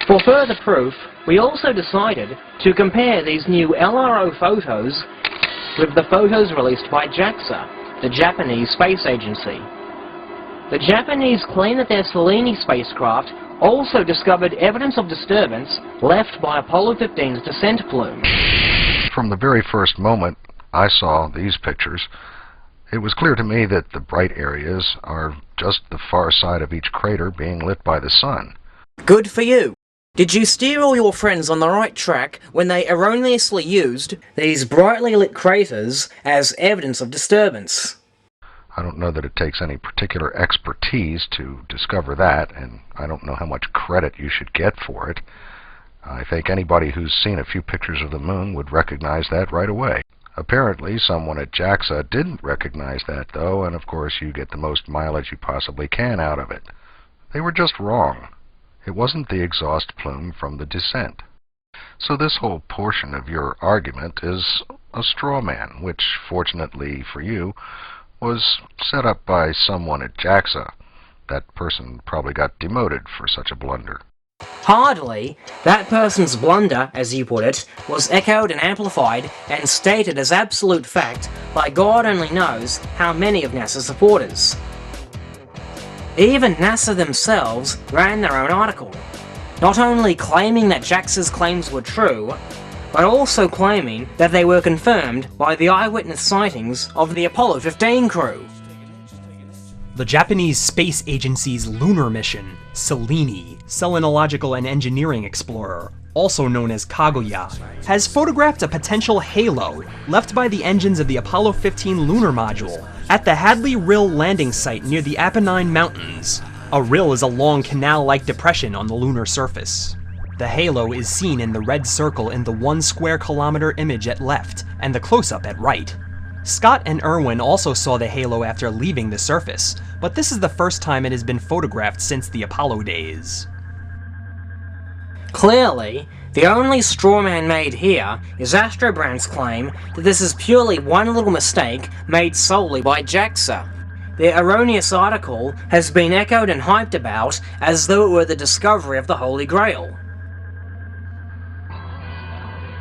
For further proof, we also decided to compare these new LRO photos with the photos released by JAXA, the Japanese space agency. The Japanese claim that their SELENE spacecraft also discovered evidence of disturbance left by Apollo 15's descent plume. From the very first moment I saw these pictures, it was clear to me that the bright areas are just the far side of each crater being lit by the sun. Good for you! Did you steer all your friends on the right track when they erroneously used these brightly lit craters as evidence of disturbance? I don't know that it takes any particular expertise to discover that, and I don't know how much credit you should get for it. I think anybody who's seen a few pictures of the moon would recognize that right away. Apparently, someone at JAXA didn't recognize that, though, and of course you get the most mileage you possibly can out of it. They were just wrong. It wasn't the exhaust plume from the descent. So this whole portion of your argument is a straw man, which, fortunately for you, was set up by someone at JAXA. That person probably got demoted for such a blunder. Hardly. That person's blunder, as you put it, was echoed and amplified and stated as absolute fact by God only knows how many of NASA's supporters. Even NASA themselves ran their own article, not only claiming that JAXA's claims were true, but also claiming that they were confirmed by the eyewitness sightings of the Apollo 15 crew. The Japanese Space Agency's lunar mission, SELENE, Selenological and Engineering Explorer, also known as Kaguya, has photographed a potential halo left by the engines of the Apollo 15 lunar module at the Hadley Rill landing site near the Apennine Mountains. A rill is a long canal-like depression on the lunar surface. The halo is seen in the red circle in the 1 square kilometer image at left and the close-up at right. Scott and Irwin also saw the halo after leaving the surface, but this is the first time it has been photographed since the Apollo days. Clearly, the only straw man made here is Astrobrand's claim that this is purely one little mistake made solely by JAXA. Their erroneous article has been echoed and hyped about as though it were the discovery of the Holy Grail.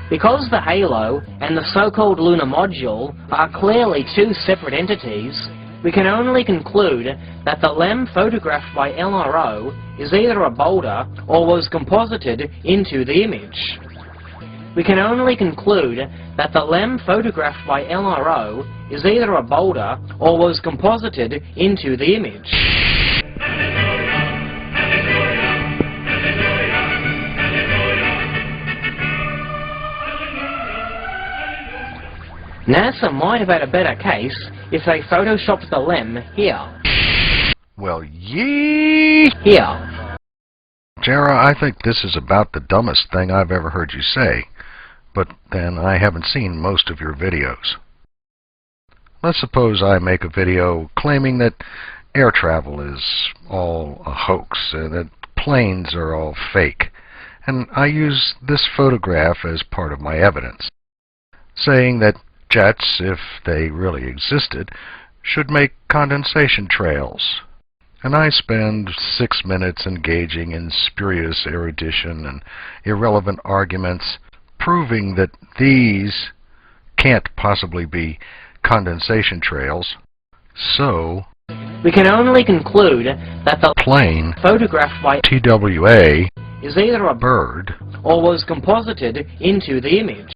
Because the halo and the so-called lunar module are clearly two separate entities, we can only conclude that the LEM photographed by LRO is either a boulder or was composited into the image. We can only conclude that the LEM photographed by LRO is either a boulder or was composited into the image. NASA might have had a better case if they photoshopped the LEM here. Well, yee! Here. Jarrah, I think this is about the dumbest thing I've ever heard you say, but then I haven't seen most of your videos. Let's suppose I make a video claiming that air travel is all a hoax, that planes are all fake, and I use this photograph as part of my evidence, saying that jets, if they really existed, should make condensation trails. And I spend 6 minutes engaging in spurious erudition and irrelevant arguments, proving that these can't possibly be condensation trails. So, we can only conclude that the plane photographed by TWA is either a bird or was composited into the image.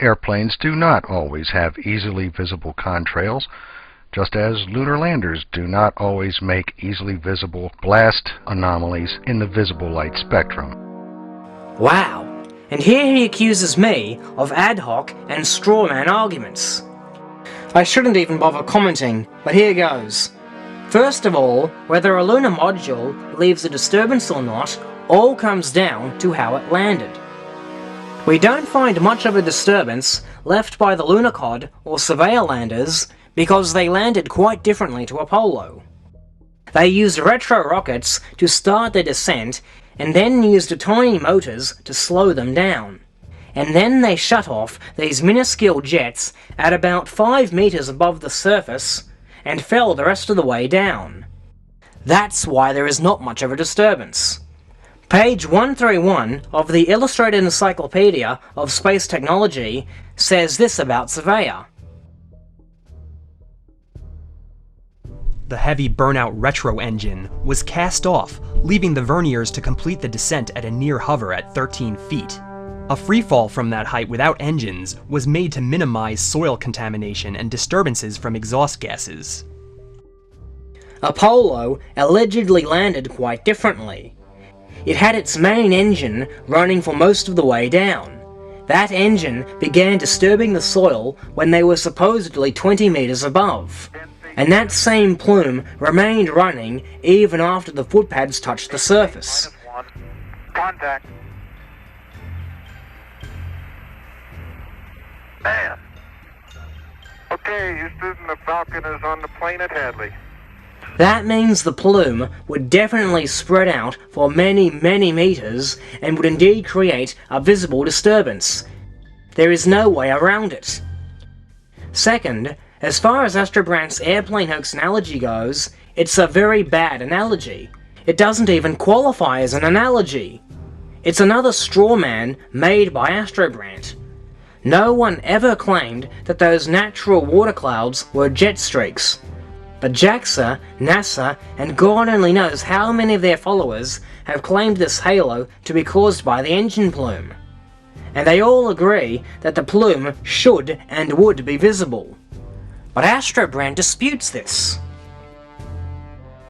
Airplanes do not always have easily visible contrails, just as lunar landers do not always make easily visible blast anomalies in the visible light spectrum. Wow, and here he accuses me of ad hoc and straw man arguments. I shouldn't even bother commenting, but here goes. First of all, whether a lunar module leaves a disturbance or not all comes down to how it landed. We don't find much of a disturbance left by the Lunicod or Surveyor landers because they landed quite differently to Apollo. They used retro rockets to start their descent and then used tiny motors to slow them down. And then they shut off these minuscule jets at about 5 meters above the surface and fell the rest of the way down. That's why there is not much of a disturbance. Page 131 of the Illustrated Encyclopedia of Space Technology says this about Surveyor. The heavy burnout retro engine was cast off, leaving the verniers to complete the descent at a near hover at 13 feet. A freefall from that height without engines was made to minimize soil contamination and disturbances from exhaust gases. Apollo allegedly landed quite differently. It had its main engine running for most of the way down. That engine began disturbing the soil when they were supposedly 20 meters above. And that same plume remained running even after the footpads touched the surface. Contact. Man. Okay, Houston, the Falcon is on the plane at Hadley. That means the plume would definitely spread out for many, many meters and would indeed create a visible disturbance. There is no way around it. Second, as far as Astrobrandt's airplane hoax analogy goes, it's a very bad analogy. It doesn't even qualify as an analogy. It's another straw man made by Astrobrandt. No one ever claimed that those natural water clouds were jet streaks. But JAXA, NASA, and God only knows how many of their followers have claimed this halo to be caused by the engine plume. And they all agree that the plume should and would be visible. But Astrobrandt disputes this.